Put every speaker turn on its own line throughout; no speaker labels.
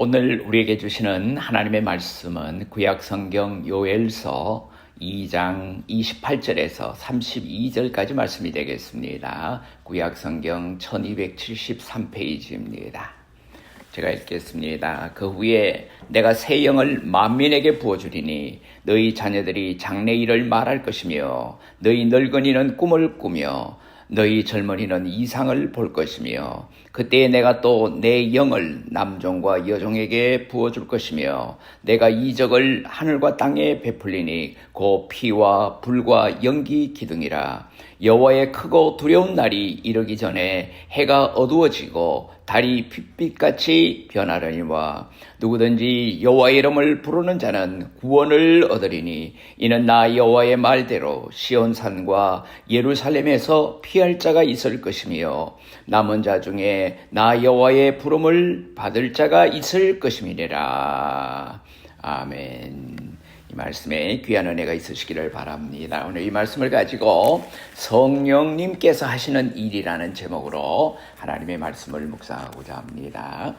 오늘 우리에게 주시는 하나님의 말씀은 구약성경 요엘서 2장 28절에서 32절까지 말씀이 되겠습니다. 구약성경 1273페이지입니다. 제가 읽겠습니다. 그 후에 내가 새 영을 만민에게 부어주리니 너희 자녀들이 장래일을 말할 것이며 너희 늙은이는 꿈을 꾸며 너희 젊은이는 이상을 볼 것이며 그때에 내가 또 내 영을 남종과 여종에게 부어줄 것이며 내가 이적을 하늘과 땅에 베풀리니 곧 피와 불과 연기 기둥이라. 여호와의 크고 두려운 날이 이르기 전에 해가 어두워지고 달이 핏빛같이 변하려니와 누구든지 여호와의 이름을 부르는 자는 구원을 얻으리니 이는 나 여호와의 말대로 시온산과 예루살렘에서 피할 자가 있을 것이며 남은 자 중에 나 여호와의 부름을 받을 자가 있을 것임이니라. 아멘. 이 말씀에 귀한 은혜가 있으시기를 바랍니다. 오늘 이 말씀을 가지고 성령님께서 하시는 일이라는 제목으로 하나님의 말씀을 묵상하고자 합니다.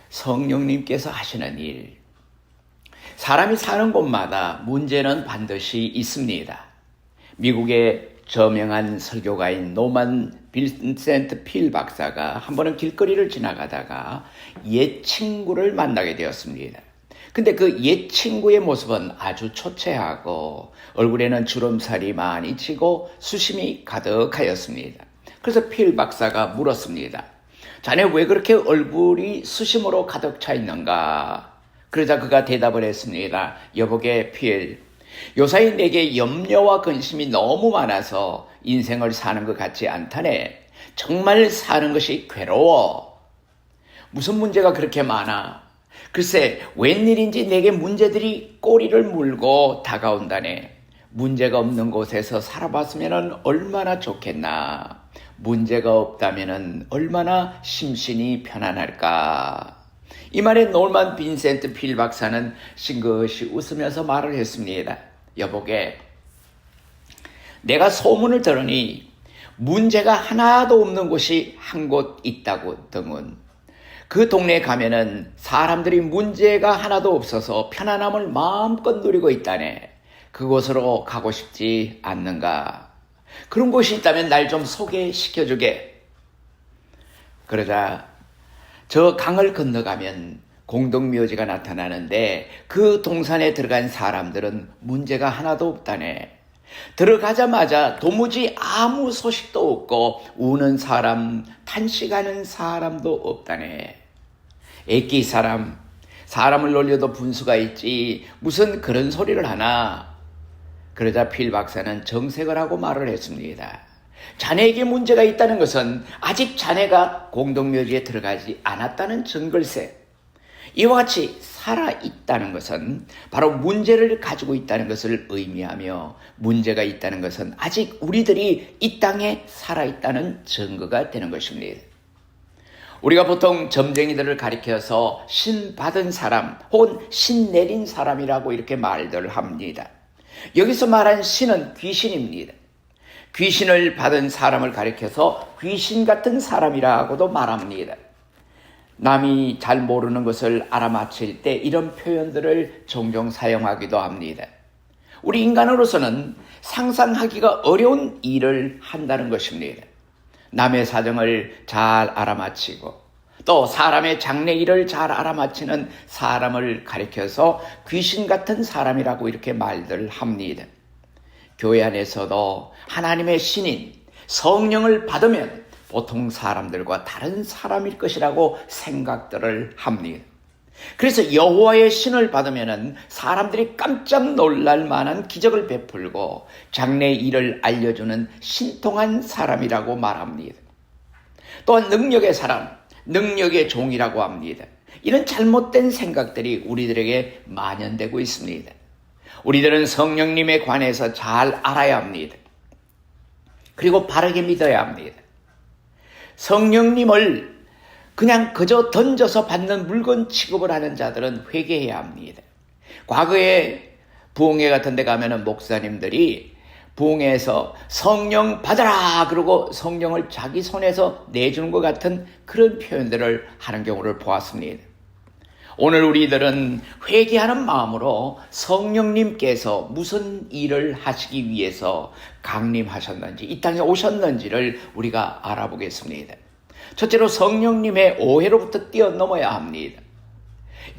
성령님께서 하시는 일. 사람이 사는 곳마다 문제는 반드시 있습니다. 미국의 저명한 설교가인 노만 빈센트 필 박사가 한 번은 길거리를 지나가다가 옛 친구를 만나게 되었습니다. 근데 그 옛 친구의 모습은 아주 초췌하고 얼굴에는 주름살이 많이 치고 수심이 가득하였습니다. 그래서 필 박사가 물었습니다. 자네 왜 그렇게 얼굴이 수심으로 가득 차 있는가? 그러자 그가 대답을 했습니다. 여보게 필, 요사이 내게 염려와 근심이 너무 많아서 인생을 사는 것 같지 않다네. 정말 사는 것이 괴로워. 무슨 문제가 그렇게 많아? 글쎄 웬일인지 내게 문제들이 꼬리를 물고 다가온다네. 문제가 없는 곳에서 살아봤으면 얼마나 좋겠나. 문제가 없다면 얼마나 심신이 편안할까. 이 말에 노만 빈센트 필 박사는 싱긋이 웃으면서 말을 했습니다. 여보게, 내가 소문을 들으니 문제가 하나도 없는 곳이 한 곳 있다고 등은. 그 동네에 가면은 사람들이 문제가 하나도 없어서 편안함을 마음껏 누리고 있다네. 그곳으로 가고 싶지 않는가? 그런 곳이 있다면 날 좀 소개시켜주게. 그러자 저 강을 건너가면 공동묘지가 나타나는데 그 동산에 들어간 사람들은 문제가 하나도 없다네. 들어가자마자 도무지 아무 소식도 없고 우는 사람, 탄식하는 사람도 없다네. 애끼 사람을 놀려도 분수가 있지 무슨 그런 소리를 하나. 그러자 필 박사는 정색을 하고 말을 했습니다. 자네에게 문제가 있다는 것은 아직 자네가 공동묘지에 들어가지 않았다는 증거일세. 이와 같이 살아있다는 것은 바로 문제를 가지고 있다는 것을 의미하며 문제가 있다는 것은 아직 우리들이 이 땅에 살아있다는 증거가 되는 것입니다. 우리가 보통 점쟁이들을 가리켜서 신 받은 사람 혹은 신 내린 사람이라고 이렇게 말들 합니다. 여기서 말한 신은 귀신입니다. 귀신을 받은 사람을 가리켜서 귀신 같은 사람이라고도 말합니다. 남이 잘 모르는 것을 알아맞힐 때 이런 표현들을 종종 사용하기도 합니다. 우리 인간으로서는 상상하기가 어려운 일을 한다는 것입니다. 남의 사정을 잘 알아맞히고 또 사람의 장래일을 잘 알아맞히는 사람을 가리켜서 귀신 같은 사람이라고 이렇게 말들 합니다. 교회 안에서도 하나님의 신인 성령을 받으면 보통 사람들과 다른 사람일 것이라고 생각들을 합니다. 그래서 여호와의 신을 받으면 사람들이 깜짝 놀랄 만한 기적을 베풀고 장래 일을 알려주는 신통한 사람이라고 말합니다. 또한 능력의 사람, 능력의 종이라고 합니다. 이런 잘못된 생각들이 우리들에게 만연되고 있습니다. 우리들은 성령님에 관해서 잘 알아야 합니다. 그리고 바르게 믿어야 합니다. 성령님을 그냥 그저 던져서 받는 물건 취급을 하는 자들은 회개해야 합니다. 과거에 부흥회 같은 데 가면은 목사님들이 부흥회에서 성령 받아라 그러고 성령을 자기 손에서 내주는 것 같은 그런 표현들을 하는 경우를 보았습니다. 오늘 우리들은 회개하는 마음으로 성령님께서 무슨 일을 하시기 위해서 강림하셨는지, 이 땅에 오셨는지를 우리가 알아보겠습니다. 첫째로 성령님의 오해로부터 뛰어넘어야 합니다.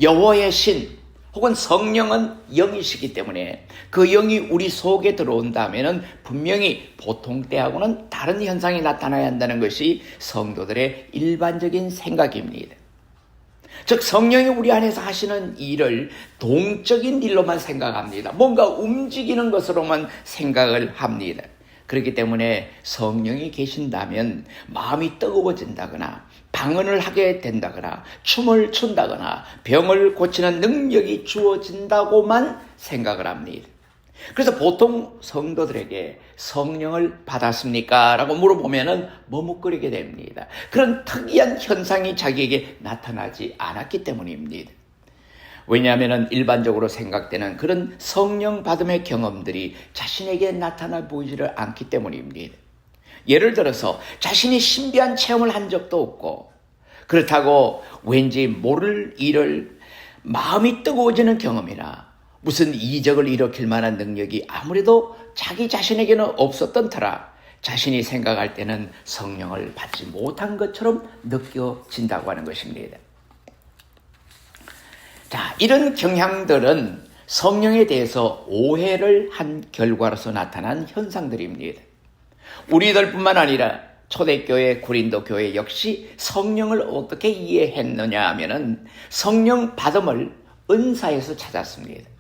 여호와의 신 혹은 성령은 영이시기 때문에 그 영이 우리 속에 들어온다면 분명히 보통 때하고는 다른 현상이 나타나야 한다는 것이 성도들의 일반적인 생각입니다. 즉 성령이 우리 안에서 하시는 일을 동적인 일로만 생각합니다. 뭔가 움직이는 것으로만 생각을 합니다. 그렇기 때문에 성령이 계신다면 마음이 뜨거워진다거나 방언을 하게 된다거나 춤을 춘다거나 병을 고치는 능력이 주어진다고만 생각을 합니다. 그래서 보통 성도들에게 성령을 받았습니까? 라고 물어보면 머뭇거리게 됩니다. 그런 특이한 현상이 자기에게 나타나지 않았기 때문입니다. 왜냐하면 일반적으로 생각되는 그런 성령 받음의 경험들이 자신에게 나타나 보이지를 않기 때문입니다. 예를 들어서 자신이 신비한 체험을 한 적도 없고 그렇다고 왠지 모를 일을 마음이 뜨거워지는 경험이나 무슨 이적을 일으킬 만한 능력이 아무래도 자기 자신에게는 없었던 터라 자신이 생각할 때는 성령을 받지 못한 것처럼 느껴진다고 하는 것입니다. 자, 이런 경향들은 성령에 대해서 오해를 한 결과로서 나타난 현상들입니다. 우리들뿐만 아니라 초대교회, 고린도 교회 역시 성령을 어떻게 이해했느냐 하면은 성령 받음을 은사에서 찾았습니다.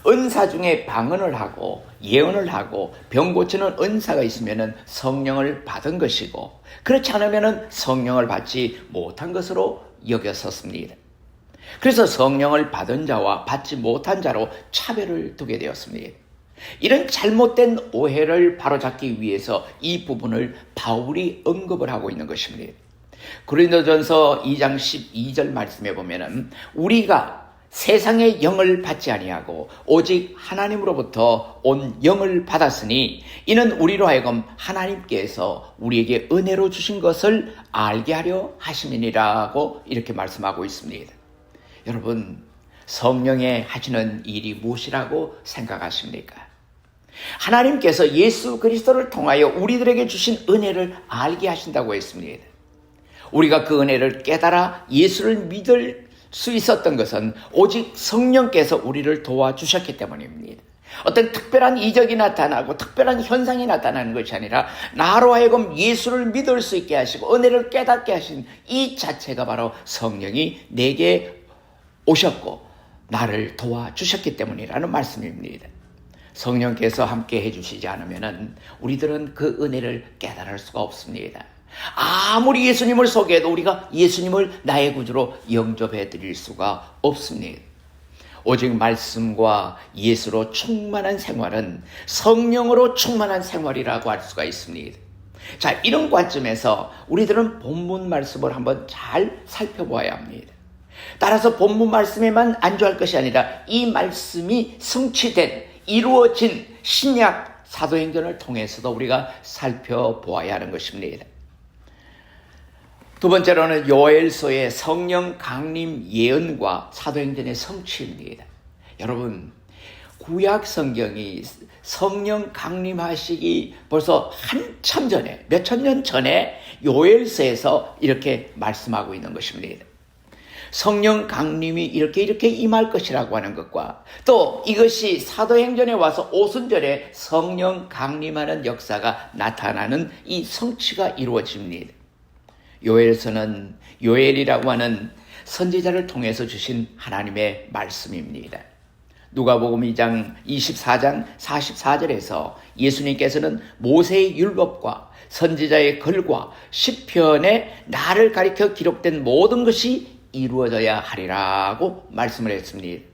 은사 중에 방언을 하고 예언을 하고 병 고치는 은사가 있으면은 성령을 받은 것이고 그렇지 않으면은 성령을 받지 못한 것으로 여겼었습니다. 그래서 성령을 받은 자와 받지 못한 자로 차별을 두게 되었습니다. 이런 잘못된 오해를 바로잡기 위해서 이 부분을 바울이 언급을 하고 있는 것입니다. 고린도전서 2장 12절 말씀에 보면은 우리가 세상의 영을 받지 아니하고 오직 하나님으로부터 온 영을 받았으니 이는 우리로 하여금 하나님께서 우리에게 은혜로 주신 것을 알게 하려 하심이니라고 이렇게 말씀하고 있습니다. 여러분, 성령의 하시는 일이 무엇이라고 생각하십니까? 하나님께서 예수 그리스도를 통하여 우리들에게 주신 은혜를 알게 하신다고 했습니다. 우리가 그 은혜를 깨달아 예수를 믿을 수 있었던 것은 오직 성령께서 우리를 도와주셨기 때문입니다. 어떤 특별한 이적이 나타나고 특별한 현상이 나타나는 것이 아니라 나로 하여금 예수를 믿을 수 있게 하시고 은혜를 깨닫게 하신 이 자체가 바로 성령이 내게 오셨고 나를 도와주셨기 때문이라는 말씀입니다. 성령께서 함께 해주시지 않으면 우리들은 그 은혜를 깨달을 수가 없습니다. 아무리 예수님을 소개해도 우리가 예수님을 나의 구주로 영접해 드릴 수가 없습니다. 오직 말씀과 예수로 충만한 생활은 성령으로 충만한 생활이라고 할 수가 있습니다. 자, 이런 관점에서 우리들은 본문 말씀을 한번 잘 살펴보아야 합니다. 따라서 본문 말씀에만 안주할 것이 아니라 이 말씀이 성취된, 이루어진 신약 사도행전을 통해서도 우리가 살펴보아야 하는 것입니다. 두 번째로는 요엘서의 성령 강림 예언과 사도행전의 성취입니다. 여러분, 구약 성경이 성령 강림하시기 벌써 한참 전에, 몇천 년 전에 요엘서에서 이렇게 말씀하고 있는 것입니다. 성령 강림이 이렇게 임할 것이라고 하는 것과 또 이것이 사도행전에 와서 오순절에 성령 강림하는 역사가 나타나는 이 성취가 이루어집니다. 요엘서는 요엘이라고 하는 선지자를 통해서 주신 하나님의 말씀입니다. 누가복음 2장 24장 44절에서 예수님께서는 모세의 율법과 선지자의 글과 시편에 나를 가리켜 기록된 모든 것이 이루어져야 하리라고 말씀을 했습니다.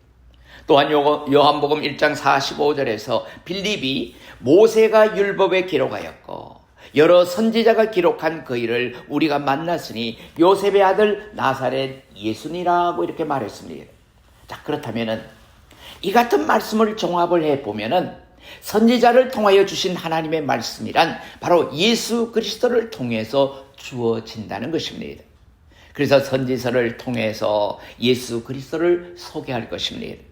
또한 요한복음 1장 45절에서 빌립이 모세가 율법에 기록하였고 여러 선지자가 기록한 그 일을 우리가 만났으니 요셉의 아들 나사렛 예수니라고 이렇게 말했습니다. 자, 그렇다면은 이 같은 말씀을 종합을 해보면은 선지자를 통하여 주신 하나님의 말씀이란 바로 예수 그리스도를 통해서 주어진다는 것입니다. 그래서 선지서를 통해서 예수 그리스도를 소개할 것입니다.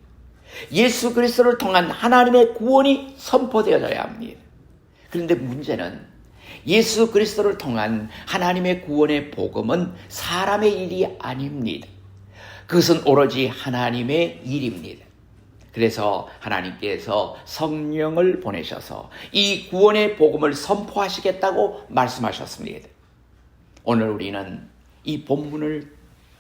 예수 그리스도를 통한 하나님의 구원이 선포되어져야 합니다. 그런데 문제는 예수 그리스도를 통한 하나님의 구원의 복음은 사람의 일이 아닙니다. 그것은 오로지 하나님의 일입니다. 그래서 하나님께서 성령을 보내셔서 이 구원의 복음을 선포하시겠다고 말씀하셨습니다. 오늘 우리는 이 본문을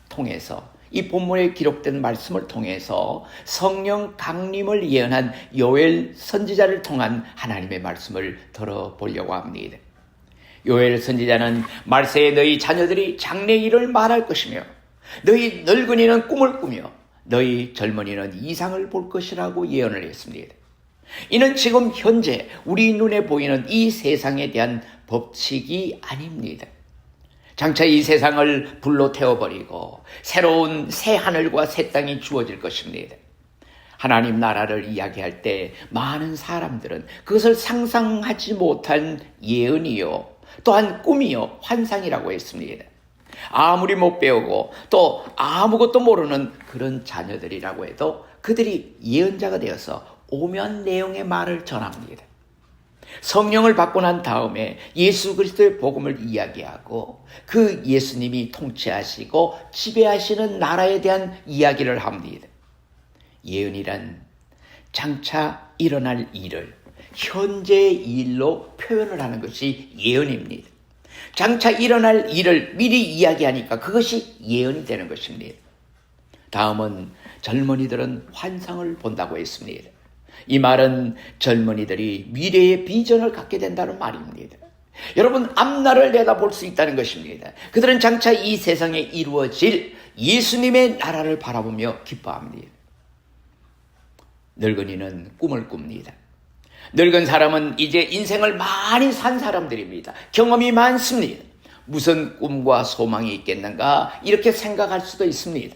통해서, 이 본문에 기록된 말씀을 통해서 성령 강림을 예언한 요엘 선지자를 통한 하나님의 말씀을 들어보려고 합니다. 요엘 선지자는 말세에 너희 자녀들이 장래 일을 말할 것이며 너희 늙은이는 꿈을 꾸며 너희 젊은이는 이상을 볼 것이라고 예언을 했습니다. 이는 지금 현재 우리 눈에 보이는 이 세상에 대한 법칙이 아닙니다. 장차 이 세상을 불로 태워버리고 새로운 새 하늘과 새 땅이 주어질 것입니다. 하나님 나라를 이야기할 때 많은 사람들은 그것을 상상하지 못한 예언이요, 또한 꿈이요, 환상이라고 했습니다. 아무리 못 배우고 또 아무것도 모르는 그런 자녀들이라고 해도 그들이 예언자가 되어서 오면 내용의 말을 전합니다. 성령을 받고 난 다음에 예수 그리스도의 복음을 이야기하고 그 예수님이 통치하시고 지배하시는 나라에 대한 이야기를 합니다. 예언이란 장차 일어날 일을 현재의 일로 표현을 하는 것이 예언입니다. 장차 일어날 일을 미리 이야기하니까 그것이 예언이 되는 것입니다. 다음은 젊은이들은 환상을 본다고 했습니다. 이 말은 젊은이들이 미래의 비전을 갖게 된다는 말입니다. 여러분, 앞날을 내다볼 수 있다는 것입니다. 그들은 장차 이 세상에 이루어질 예수님의 나라를 바라보며 기뻐합니다. 늙은이는 꿈을 꿉니다. 늙은 사람은 이제 인생을 많이 산 사람들입니다. 경험이 많습니다. 무슨 꿈과 소망이 있겠는가 이렇게 생각할 수도 있습니다.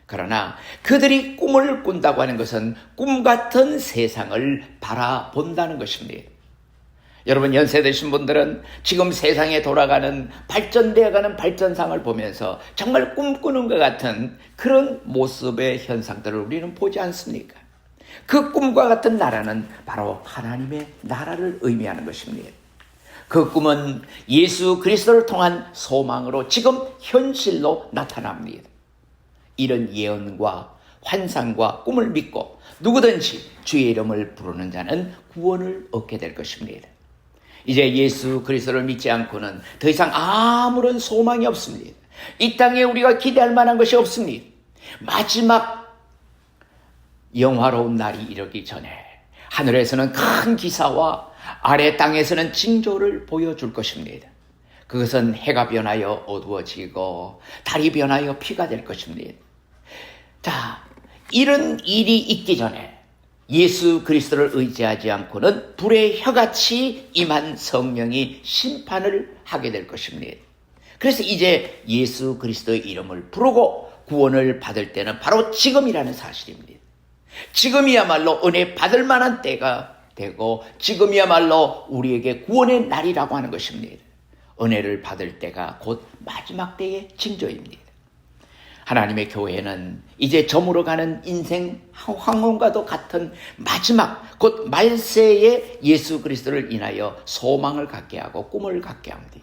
그러나 그들이 꿈을 꾼다고 하는 것은 꿈 같은 세상을 바라본다는 것입니다. 여러분, 연세 드신 분들은 지금 세상에 돌아가는 발전되어가는 발전상을 보면서 정말 꿈꾸는 것 같은 그런 모습의 현상들을 우리는 보지 않습니까? 그 꿈과 같은 나라는 바로 하나님의 나라를 의미하는 것입니다. 그 꿈은 예수 그리스도를 통한 소망으로 지금 현실로 나타납니다. 이런 예언과 환상과 꿈을 믿고 누구든지 주의 이름을 부르는 자는 구원을 얻게 될 것입니다. 이제 예수 그리스도를 믿지 않고는 더 이상 아무런 소망이 없습니다. 이 땅에 우리가 기대할 만한 것이 없습니다. 마지막 영화로운 날이 이르기 전에 하늘에서는 큰 기사와 아래 땅에서는 징조를 보여줄 것입니다. 그것은 해가 변하여 어두워지고 달이 변하여 피가 될 것입니다. 자, 이런 일이 있기 전에 예수 그리스도를 의지하지 않고는 불의 혀같이 임한 성령이 심판을 하게 될 것입니다. 그래서 이제 예수 그리스도의 이름을 부르고 구원을 받을 때는 바로 지금이라는 사실입니다. 지금이야말로 은혜 받을 만한 때가 되고 지금이야말로 우리에게 구원의 날이라고 하는 것입니다. 은혜를 받을 때가 곧 마지막 때의 징조입니다. 하나님의 교회는 이제 저물어가는 인생 황혼과도 같은 마지막 곧 말세에 예수 그리스도를 인하여 소망을 갖게 하고 꿈을 갖게 합니다.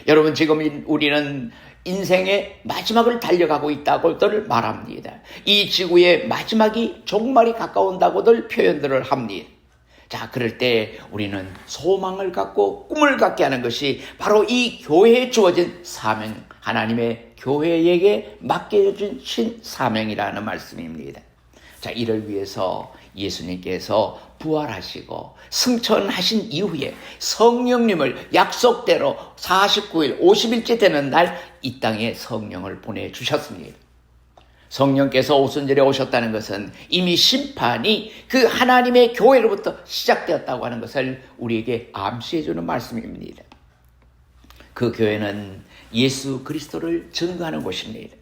여러분, 지금 우리는 인생의 마지막을 달려가고 있다고들 말합니다. 이 지구의 마지막이 종말이 가까운다고들 표현들을 합니다. 자, 그럴 때 우리는 소망을 갖고 꿈을 갖게 하는 것이 바로 이 교회에 주어진 사명, 하나님의 교회에게 맡겨주신 사명이라는 말씀입니다. 자, 이를 위해서 예수님께서 부활하시고 승천하신 이후에 성령님을 약속대로 49일, 50일째 되는 날 이 땅에 성령을 보내주셨습니다. 성령께서 오순절에 오셨다는 것은 이미 심판이 그 하나님의 교회로부터 시작되었다고 하는 것을 우리에게 암시해주는 말씀입니다. 그 교회는 예수 그리스도를 증거하는 곳입니다.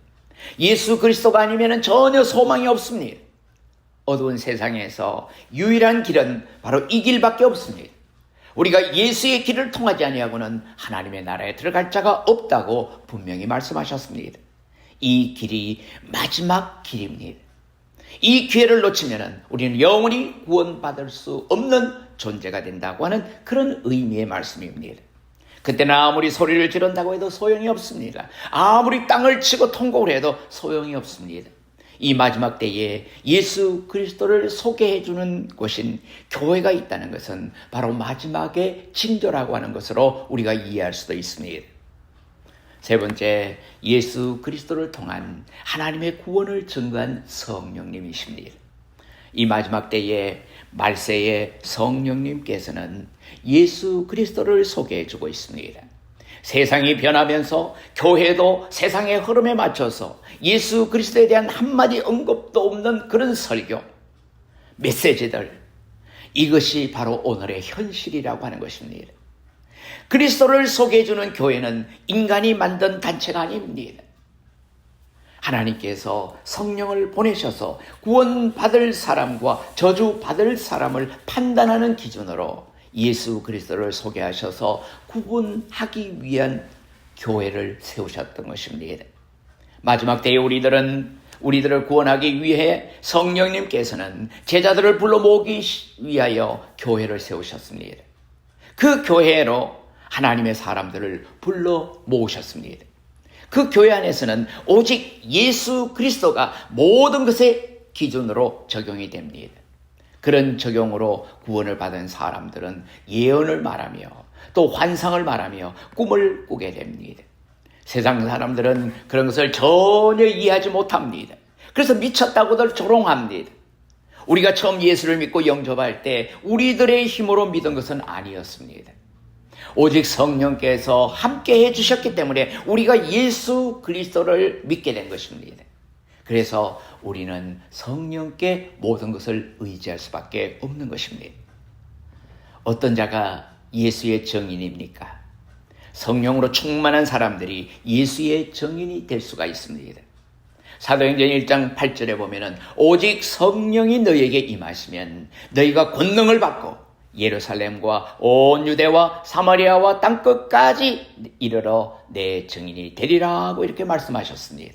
예수 그리스도가 아니면 전혀 소망이 없습니다. 어두운 세상에서 유일한 길은 바로 이 길밖에 없습니다. 우리가 예수의 길을 통하지 아니하고는 하나님의 나라에 들어갈 자가 없다고 분명히 말씀하셨습니다. 이 길이 마지막 길입니다. 이 기회를 놓치면 우리는 영원히 구원받을 수 없는 존재가 된다고 하는 그런 의미의 말씀입니다. 그때는 아무리 소리를 지른다고 해도 소용이 없습니다. 아무리 땅을 치고 통곡을 해도 소용이 없습니다. 이 마지막 때에 예수 그리스도를 소개해 주는 곳인 교회가 있다는 것은 바로 마지막의 징조라고 하는 것으로 우리가 이해할 수도 있습니다. 세 번째, 예수 그리스도를 통한 하나님의 구원을 증거한 성령님이십니다. 이 마지막 때에 말세에 성령님께서는 예수 그리스도를 소개해 주고 있습니다. 세상이 변하면서 교회도 세상의 흐름에 맞춰서 예수 그리스도에 대한 한마디 언급도 없는 그런 설교, 메시지들, 이것이 바로 오늘의 현실이라고 하는 것입니다. 그리스도를 소개해 주는 교회는 인간이 만든 단체가 아닙니다. 하나님께서 성령을 보내셔서 구원받을 사람과 저주받을 사람을 판단하는 기준으로 예수 그리스도를 소개하셔서 구분하기 위한 교회를 세우셨던 것입니다. 마지막 때에 우리들을 구원하기 위해 성령님께서는 제자들을 불러 모으기 위하여 교회를 세우셨습니다. 그 교회로 하나님의 사람들을 불러 모으셨습니다. 그 교회 안에서는 오직 예수 그리스도가 모든 것의 기준으로 적용이 됩니다. 그런 적용으로 구원을 받은 사람들은 예언을 말하며 또 환상을 말하며 꿈을 꾸게 됩니다. 세상 사람들은 그런 것을 전혀 이해하지 못합니다. 그래서 미쳤다고들 조롱합니다. 우리가 처음 예수를 믿고 영접할 때 우리들의 힘으로 믿은 것은 아니었습니다. 오직 성령께서 함께 해주셨기 때문에 우리가 예수 그리스도를 믿게 된 것입니다. 그래서 우리는 성령께 모든 것을 의지할 수밖에 없는 것입니다. 어떤 자가 예수의 증인입니까? 성령으로 충만한 사람들이 예수의 증인이 될 수가 있습니다. 사도행전 1장 8절에 보면은 오직 성령이 너희에게 임하시면 너희가 권능을 받고 예루살렘과 온 유대와 사마리아와 땅끝까지 이르러 내 증인이 되리라 하고 이렇게 말씀하셨습니다.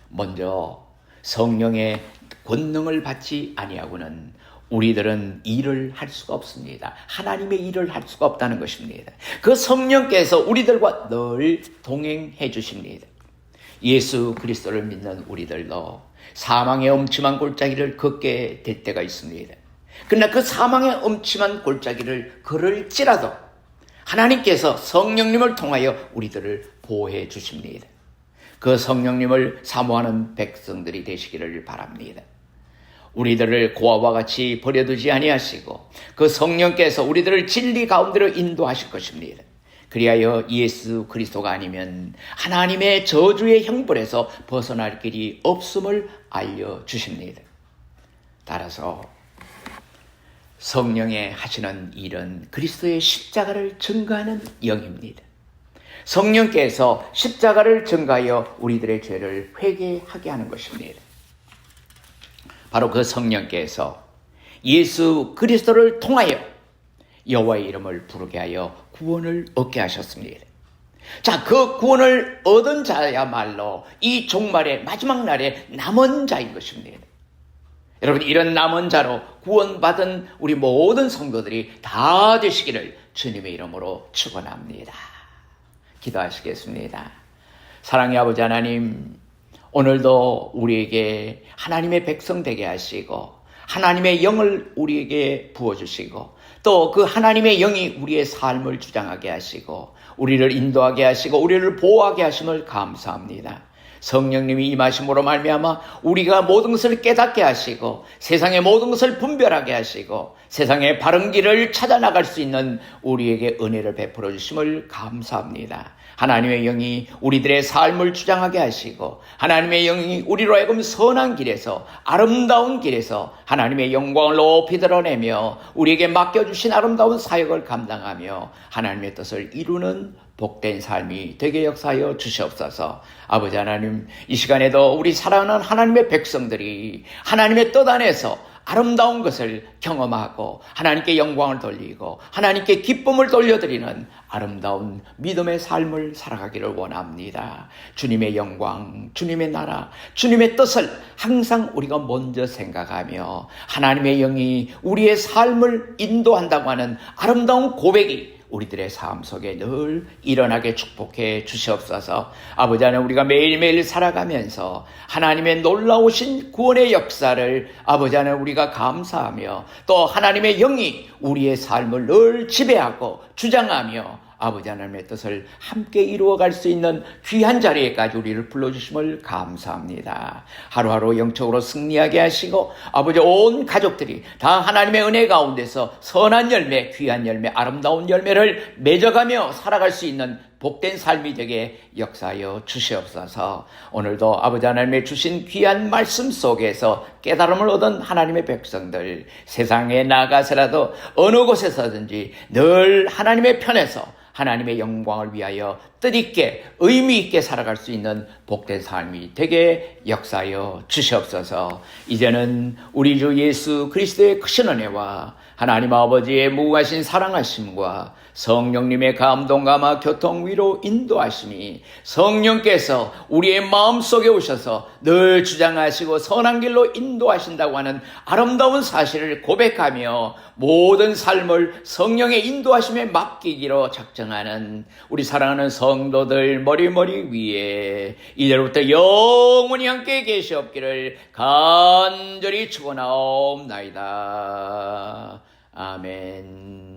먼저 성령의 권능을 받지 아니하고는 우리들은 일을 할 수가 없습니다. 하나님의 일을 할 수가 없다는 것입니다. 그 성령께서 우리들과 늘 동행해 주십니다. 예수 그리스도를 믿는 우리들도 사망의 엄침한 골짜기를 걷게 될 때가 있습니다. 그러나 그 사망의 엄침한 골짜기를 걸을지라도 하나님께서 성령님을 통하여 우리들을 보호해 주십니다. 그 성령님을 사모하는 백성들이 되시기를 바랍니다. 우리들을 고아와 같이 버려두지 아니하시고 그 성령께서 우리들을 진리 가운데로 인도하실 것입니다. 그리하여 예수 그리스도가 아니면 하나님의 저주의 형벌에서 벗어날 길이 없음을 알려주십니다. 따라서 성령의 하시는 일은 그리스도의 십자가를 증거하는 영입니다. 성령께서 십자가를 증거하여 우리들의 죄를 회개하게 하는 것입니다. 바로 그 성령께서 예수 그리스도를 통하여 여호와의 이름을 부르게 하여 구원을 얻게 하셨습니다. 자, 그 구원을 얻은 자야말로 이 종말의 마지막 날에 남은 자인 것입니다. 여러분, 이런 남은 자로 구원받은 우리 모든 성도들이 다 되시기를 주님의 이름으로 축원합니다. 기도하시겠습니다. 사랑의 아버지 하나님, 오늘도 우리에게 하나님의 백성 되게 하시고 하나님의 영을 우리에게 부어주시고 또 그 하나님의 영이 우리의 삶을 주장하게 하시고 우리를 인도하게 하시고 우리를 보호하게 하심을 감사합니다. 성령님이 임하심으로 말미암아 우리가 모든 것을 깨닫게 하시고 세상의 모든 것을 분별하게 하시고 세상의 바른 길을 찾아 나갈 수 있는 우리에게 은혜를 베풀어 주심을 감사합니다. 하나님의 영이 우리들의 삶을 주장하게 하시고 하나님의 영이 우리로 하여금 선한 길에서 아름다운 길에서 하나님의 영광을 높이 드러내며 우리에게 맡겨주신 아름다운 사역을 감당하며 하나님의 뜻을 이루는 복된 삶이 되게 역사하여 주시옵소서. 아버지 하나님, 이 시간에도 우리 사랑하는 하나님의 백성들이 하나님의 뜻 안에서 아름다운 것을 경험하고 하나님께 영광을 돌리고 하나님께 기쁨을 돌려드리는 아름다운 믿음의 삶을 살아가기를 원합니다. 주님의 영광, 주님의 나라, 주님의 뜻을 항상 우리가 먼저 생각하며 하나님의 영이 우리의 삶을 인도한다고 하는 아름다운 고백이 우리들의 삶 속에 늘 일어나게 축복해 주시옵소서. 아버지 하나님, 우리가 매일매일 살아가면서 하나님의 놀라우신 구원의 역사를 아버지 하나님 우리가 감사하며 또 하나님의 영이 우리의 삶을 늘 지배하고 주장하며 아버지 하나님의 뜻을 함께 이루어갈 수 있는 귀한 자리에까지 우리를 불러주심을 감사합니다. 하루하루 영적으로 승리하게 하시고 아버지 온 가족들이 다 하나님의 은혜 가운데서 선한 열매, 귀한 열매, 아름다운 열매를 맺어가며 살아갈 수 있는 복된 삶이 되게 역사하여 주시옵소서. 오늘도 아버지 하나님의 주신 귀한 말씀 속에서 깨달음을 얻은 하나님의 백성들, 세상에 나가서라도 어느 곳에서든지 늘 하나님의 편에서 하나님의 영광을 위하여 뜻있게 의미있게 살아갈 수 있는 복된 삶이 되게 역사하여 주시옵소서. 이제는 우리 주 예수 그리스도의 크신 은혜와 하나님 아버지의 무궁하신 사랑하심과 성령님의 감동감화 교통 위로 인도하심이 성령께서 우리의 마음속에 오셔서 늘 주장하시고 선한 길로 인도하신다고 하는 아름다운 사실을 고백하며 모든 삶을 성령의 인도하심에 맡기기로 작정하는 우리 사랑하는 성도들 머리 위에 이제부터 영원히 함께 계시옵기를 간절히 축원하옵나이다. 아멘.